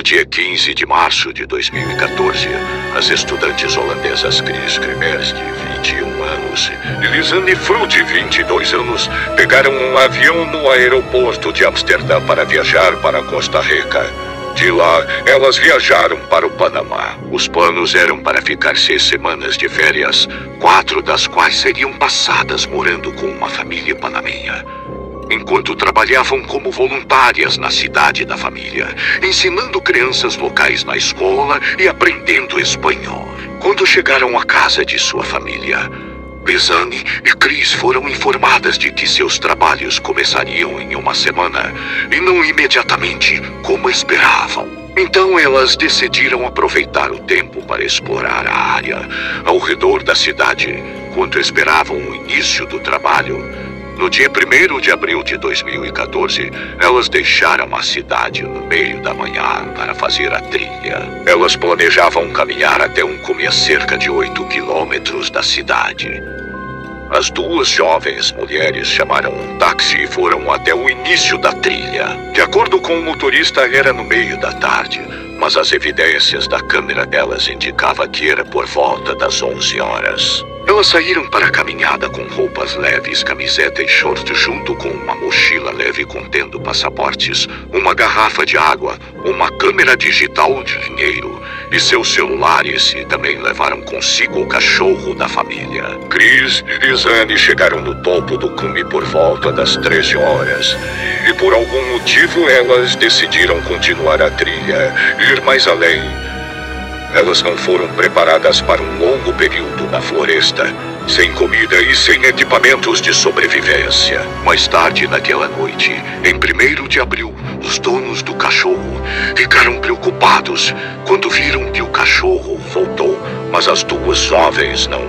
dia 15 de março de 2014, as estudantes holandesas Chris Kremers, de 21 anos, e Lisanne Fru, de 22 anos, pegaram um avião no aeroporto de Amsterdã para viajar para Costa Rica. De lá, elas viajaram para o Panamá. Os planos eram para ficar 6 semanas de férias, 4 das quais seriam passadas morando com uma família panamenha, enquanto trabalhavam como voluntárias na cidade da família, ensinando crianças locais na escola e aprendendo espanhol. Quando chegaram à casa de sua família, Lisanne e Chris foram informadas de que seus trabalhos começariam em uma semana e não imediatamente como esperavam. Então elas decidiram aproveitar o tempo para explorar a área ao redor da cidade, enquanto esperavam o início do trabalho. No dia 1º de abril de 2014, elas deixaram a cidade no meio da manhã para fazer a trilha. Elas planejavam caminhar até um cume a cerca de 8 quilômetros da cidade. As 2 jovens mulheres chamaram um táxi e foram até o início da trilha. De acordo com o motorista, era no meio da tarde, mas as evidências da câmera delas indicavam que era por volta das 11 horas. Elas saíram para a caminhada com roupas leves, camiseta e short, junto com uma mochila leve contendo passaportes, uma garrafa de água, uma câmera digital de dinheiro e seus celulares, e também levaram consigo o cachorro da família. Chris e Lisanne chegaram no topo do cume por volta das 13 horas e por algum motivo elas decidiram continuar a trilha e ir mais além. Elas não foram preparadas para um longo período na floresta, sem comida e sem equipamentos de sobrevivência. Mais tarde naquela noite, em 1º de abril, os donos do cachorro ficaram preocupados quando viram que o cachorro voltou, mas as 2 jovens não.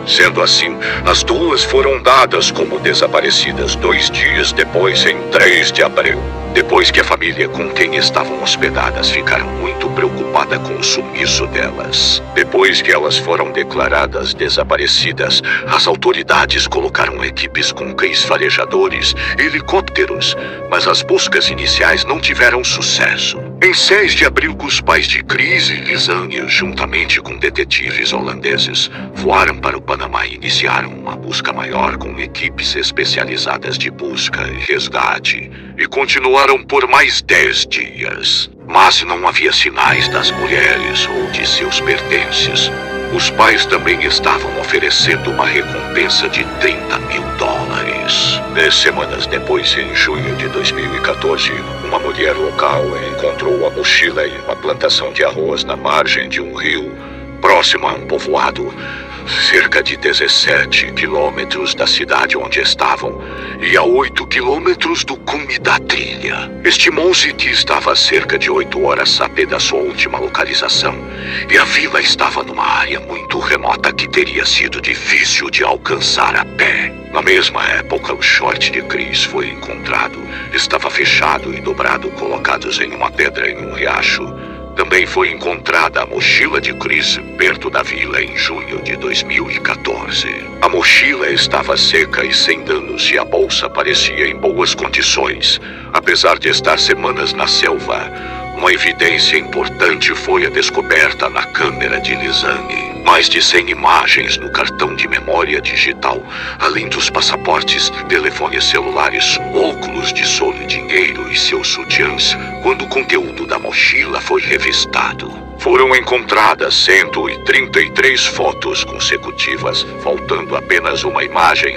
Sendo assim, as 2 foram dadas como desaparecidas 2 dias depois, em 3 de abril. Depois que a família com quem estavam hospedadas ficaram muito preocupada com o sumiço delas. Depois que elas foram declaradas desaparecidas, as autoridades colocaram equipes com cães farejadores e helicópteros, mas as buscas iniciais não tiveram sucesso. Em 6 de abril, os pais de Chris e Lisanne, juntamente com detetives holandeses, voaram para o Panamá e iniciaram uma busca maior com equipes especializadas de busca e resgate, e continuaram por mais 10 dias. Mas não havia sinais das mulheres ou de seus pertences. Os pais também estavam oferecendo uma recompensa de $30.000. 10 semanas depois, em junho de 2014, uma mulher local encontrou a mochila em uma plantação de arroz na margem de um rio, próximo a um povoado, cerca de 17 quilômetros da cidade onde estavam e a 8 quilômetros do cume da trilha. Estimou-se que estava a cerca de 8 horas a pé da sua última localização, e a vila estava numa área muito remota que teria sido difícil de alcançar a pé. Na mesma época, o short de Chris foi encontrado. Estava fechado e dobrado, colocados em uma pedra em um riacho. Também foi encontrada a mochila de Chris perto da vila em junho de 2014. A mochila estava seca e sem danos e a bolsa parecia em boas condições, apesar de estar semanas na selva. Uma evidência importante foi a descoberta na câmera de Lisanne. Mais de 100 imagens no cartão de memória digital, além dos passaportes, telefones celulares, óculos de sol e dinheiro e seus sutiãs, quando o conteúdo da mochila foi revistado. Foram encontradas 133 fotos consecutivas, faltando apenas uma imagem,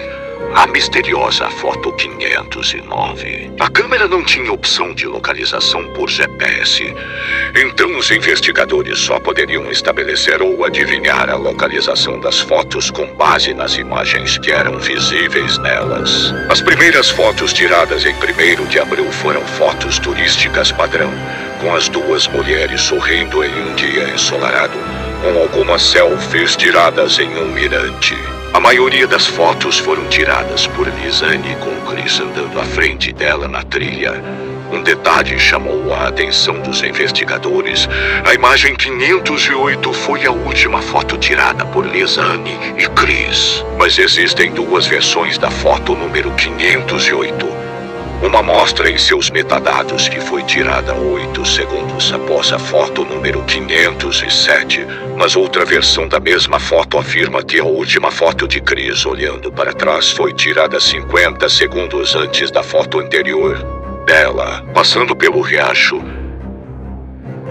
a misteriosa foto 509. A câmera não tinha opção de localização por GPS, então os investigadores só poderiam estabelecer ou adivinhar a localização das fotos com base nas imagens que eram visíveis nelas. As primeiras fotos tiradas em 1º de abril foram fotos turísticas padrão, com as 2 mulheres sorrindo em um dia ensolarado, com algumas selfies tiradas em um mirante. A maioria das fotos foram tiradas por Lisanne, com Chris andando à frente dela na trilha. Um detalhe chamou a atenção dos investigadores. A imagem 508 foi a última foto tirada por Lisanne e Chris. Mas existem 2 versões da foto número 508. Uma amostra em seus metadados que foi tirada 8 segundos após a foto número 507, mas outra versão da mesma foto afirma que a última foto de Chris olhando para trás foi tirada 50 segundos antes da foto anterior dela, passando pelo riacho.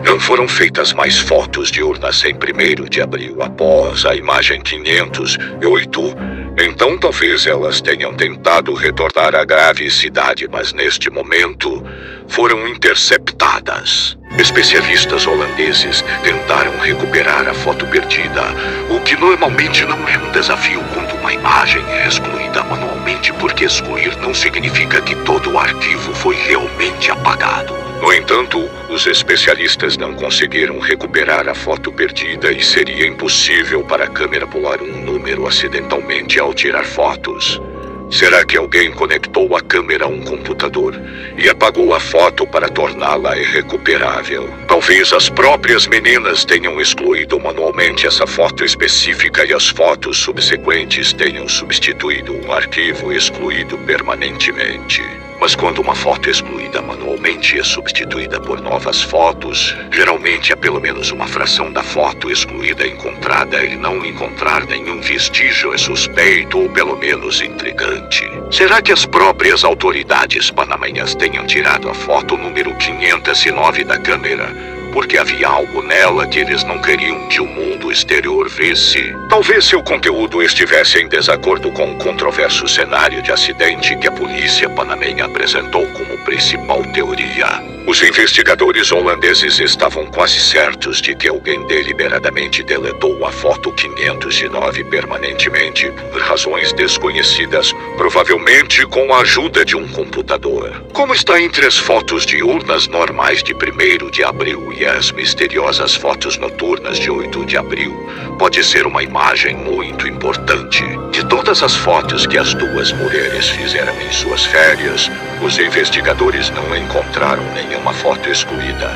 Não foram feitas mais fotos de urnas em 1º de abril após a imagem 508, então talvez elas tenham tentado retornar à grave cidade, mas neste momento foram interceptadas. Especialistas holandeses tentaram recuperar a foto perdida, o que normalmente não é um desafio quando uma imagem é excluída manualmente, porque excluir não significa que todo o arquivo foi realmente apagado. No entanto, os especialistas não conseguiram recuperar a foto perdida e seria impossível para a câmera pular um número acidentalmente ao tirar fotos. Será que alguém conectou a câmera a um computador e apagou a foto para torná-la irrecuperável? Talvez as próprias meninas tenham excluído manualmente essa foto específica e as fotos subsequentes tenham substituído um arquivo excluído permanentemente. Mas quando uma foto excluída manualmente é substituída por novas fotos, geralmente há pelo menos uma fração da foto excluída encontrada, e não encontrar nenhum vestígio é suspeito ou pelo menos intrigante. Será que as próprias autoridades panamenhas tenham tirado a foto número 509 da câmera porque havia algo nela que eles não queriam que o mundo exterior visse? Talvez seu conteúdo estivesse em desacordo com o controverso cenário de acidente que a polícia panamenha apresentou como principal teoria. Os investigadores holandeses estavam quase certos de que alguém deliberadamente deletou a foto 509 permanentemente por razões desconhecidas, provavelmente com a ajuda de um computador. Como está entre as fotos de urnas normais de 1º de abril e as misteriosas fotos noturnas de 8 de abril, pode ser uma imagem muito importante. De todas as fotos que as duas mulheres fizeram em suas férias, os investigadores não encontraram nenhuma foto excluída.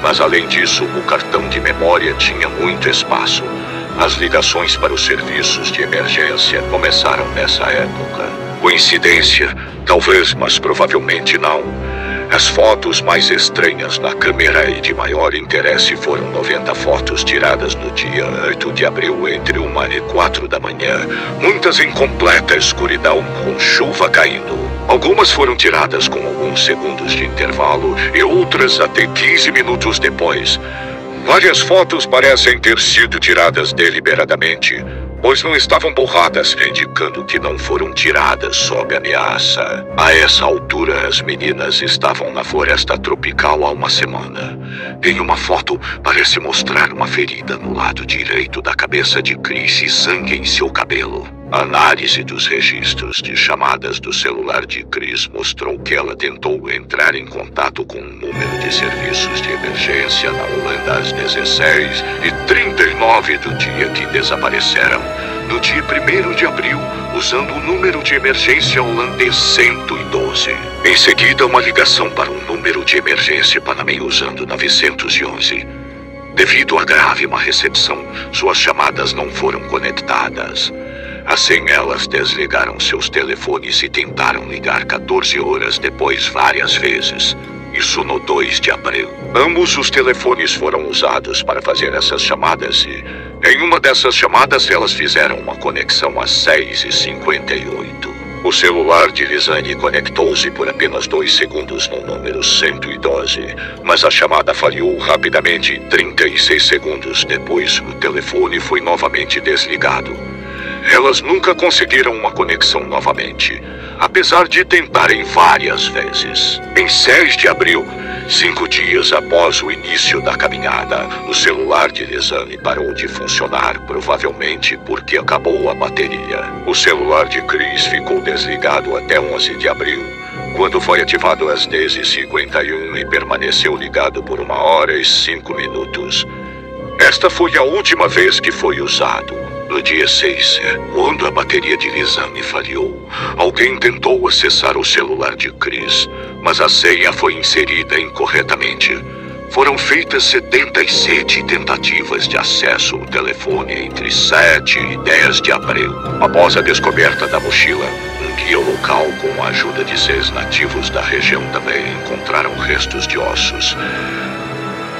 Mas além disso, o cartão de memória tinha muito espaço. As ligações para os serviços de emergência começaram nessa época. Coincidência? Talvez, mas provavelmente não. As fotos mais estranhas na câmera e de maior interesse foram 90 fotos tiradas no dia 8 de abril entre 1 e 4 da manhã, muitas em completa escuridão com chuva caindo. Algumas foram tiradas com alguns segundos de intervalo e outras até 15 minutos depois. Várias fotos parecem ter sido tiradas deliberadamente, pois não estavam borradas, indicando que não foram tiradas sob ameaça. A essa altura, as meninas estavam na floresta tropical há uma semana. Em uma foto, parece mostrar uma ferida no lado direito da cabeça de Chris e sangue em seu cabelo. A análise dos registros de chamadas do celular de Chris mostrou que ela tentou entrar em contato com um número de serviços de emergência na Holanda às 16h39 do dia que desapareceram, no dia 1º de abril, usando o número de emergência holandês 112. Em seguida, uma ligação para um número de emergência panamenho usando 911. Devido à grave má recepção, suas chamadas não foram conectadas. Assim, elas desligaram seus telefones e tentaram ligar 14 horas depois várias vezes. Isso no 2 de abril. Ambos os telefones foram usados para fazer essas chamadas e, em uma dessas chamadas, elas fizeram uma conexão às 6h58. O celular de Lisanne conectou-se por apenas 2 segundos no número 112, mas a chamada falhou rapidamente e 36 segundos depois o telefone foi novamente desligado. Elas nunca conseguiram uma conexão novamente, apesar de tentarem várias vezes. Em 6 de abril, 5 dias após o início da caminhada, o celular de Lisanne parou de funcionar, provavelmente porque acabou a bateria. O celular de Chris ficou desligado até 11 de abril, quando foi ativado às 10h51 e permaneceu ligado por 1 hora e 5 minutos. Esta foi a última vez que foi usado. No dia 6, quando a bateria de Lisanne falhou, alguém tentou acessar o celular de Chris, mas a senha foi inserida incorretamente. Foram feitas 77 tentativas de acesso ao telefone entre 7 e 10 de abril. Após a descoberta da mochila, um guia local, com a ajuda de 6 nativos da região, também encontraram restos de ossos.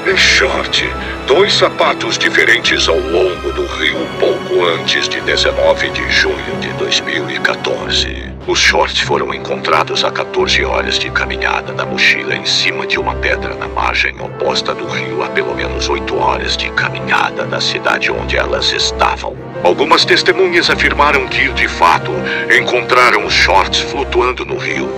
Em short, 2 sapatos diferentes ao longo do rio pouco antes de 19 de junho de 2014. Os shorts foram encontrados a 14 horas de caminhada da mochila em cima de uma pedra na margem oposta do rio, a pelo menos 8 horas de caminhada da cidade onde elas estavam. Algumas testemunhas afirmaram que, de fato, encontraram os shorts flutuando no rio.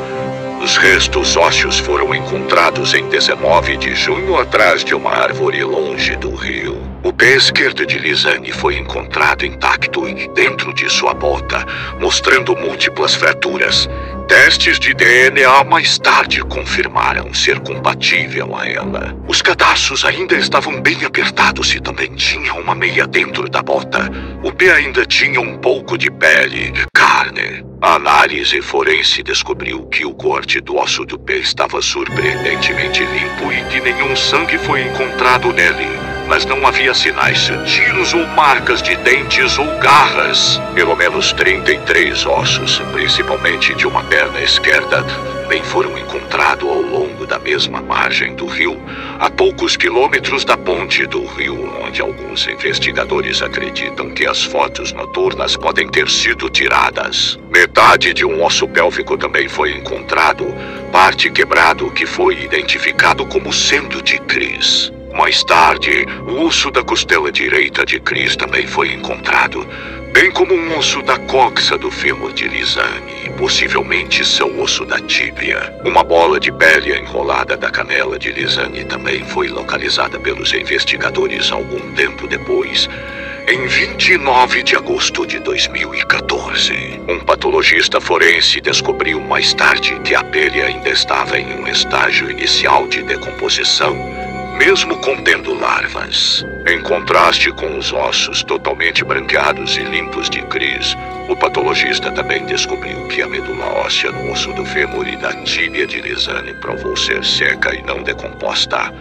Os restos ósseos foram encontrados em 19 de junho atrás de uma árvore longe do rio. O pé esquerdo de Lizane foi encontrado intacto e dentro de sua bota, mostrando múltiplas fraturas. Testes de DNA mais tarde confirmaram ser compatível a ela. Os cadarços ainda estavam bem apertados e também tinha uma meia dentro da bota. O pé ainda tinha um pouco de pele, carne. A análise forense descobriu que o corte do osso do pé estava surpreendentemente limpo e que nenhum sangue foi encontrado nele. Mas não havia sinais sutis ou marcas de dentes ou garras. Pelo menos 33 ossos, principalmente de uma perna esquerda, também foram encontrados ao longo da mesma margem do rio, a poucos quilômetros da ponte do rio, onde alguns investigadores acreditam que as fotos noturnas podem ter sido tiradas. Metade de um osso pélvico também foi encontrado, parte quebrado, que foi identificado como sendo de Chris. Mais tarde, o osso da costela direita de Chris também foi encontrado, bem como um osso da coxa do fêmur de Lizane e possivelmente seu osso da tíbia. Uma bola de pele enrolada da canela de Lizane também foi localizada pelos investigadores algum tempo depois, em 29 de agosto de 2014. Um patologista forense descobriu mais tarde que a pele ainda estava em um estágio inicial de decomposição, mesmo contendo larvas. Em contraste com os ossos totalmente branqueados e limpos de Chris, o patologista também descobriu que a medula óssea no osso do fêmur e da tíbia de Lizane provou ser seca e não decomposta.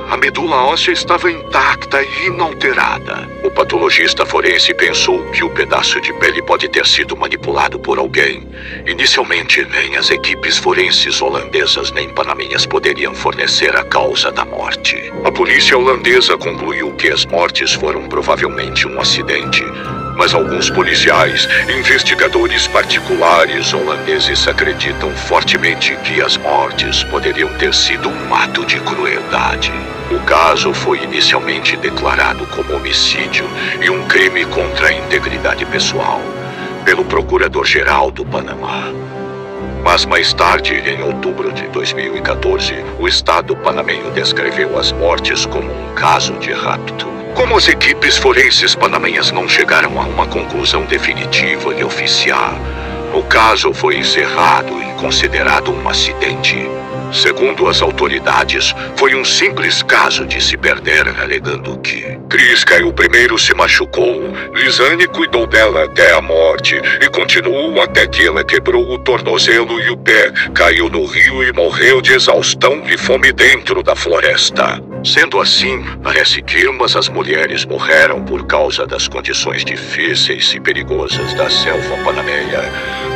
A medula óssea estava intacta e inalterada. O patologista forense pensou que o pedaço de pele pode ter sido manipulado por alguém. Inicialmente, nem as equipes forenses holandesas nem panamenhas poderiam fornecer a causa da morte. A polícia holandesa concluiu que as mortes foram provavelmente um acidente, mas alguns policiais, investigadores particulares holandeses acreditam fortemente que as mortes poderiam ter sido um ato de crueldade. O caso foi inicialmente declarado como homicídio e um crime contra a integridade pessoal pelo Procurador-Geral do Panamá. Mas mais tarde, em outubro de 2014, o Estado panamenho descreveu as mortes como um caso de rapto. Como as equipes forenses panamenhas não chegaram a uma conclusão definitiva e oficial, o caso foi encerrado e considerado um acidente. Segundo as autoridades, foi um simples caso de se perder, alegando que Chris caiu primeiro, se machucou, Lizane cuidou dela até a morte e continuou até que ela quebrou o tornozelo e o pé, caiu no rio e morreu de exaustão e fome dentro da floresta. Sendo assim, parece que ambas as mulheres morreram por causa das condições difíceis e perigosas da selva panamenha.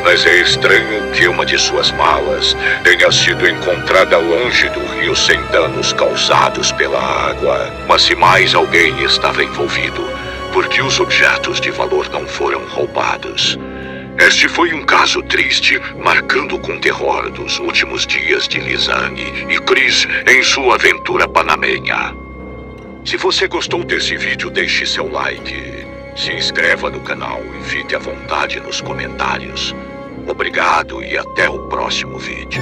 Mas é estranho que uma de suas malas tenha sido encontrada longe do rio sem danos causados pela água. Mas se mais alguém estava envolvido, por que os objetos de valor não foram roubados? Este foi um caso triste, marcando com terror dos últimos dias de Lizane e Chris em sua aventura panamenha. Se você gostou desse vídeo, deixe seu like, se inscreva no canal e fique à vontade nos comentários. Obrigado e até o próximo vídeo.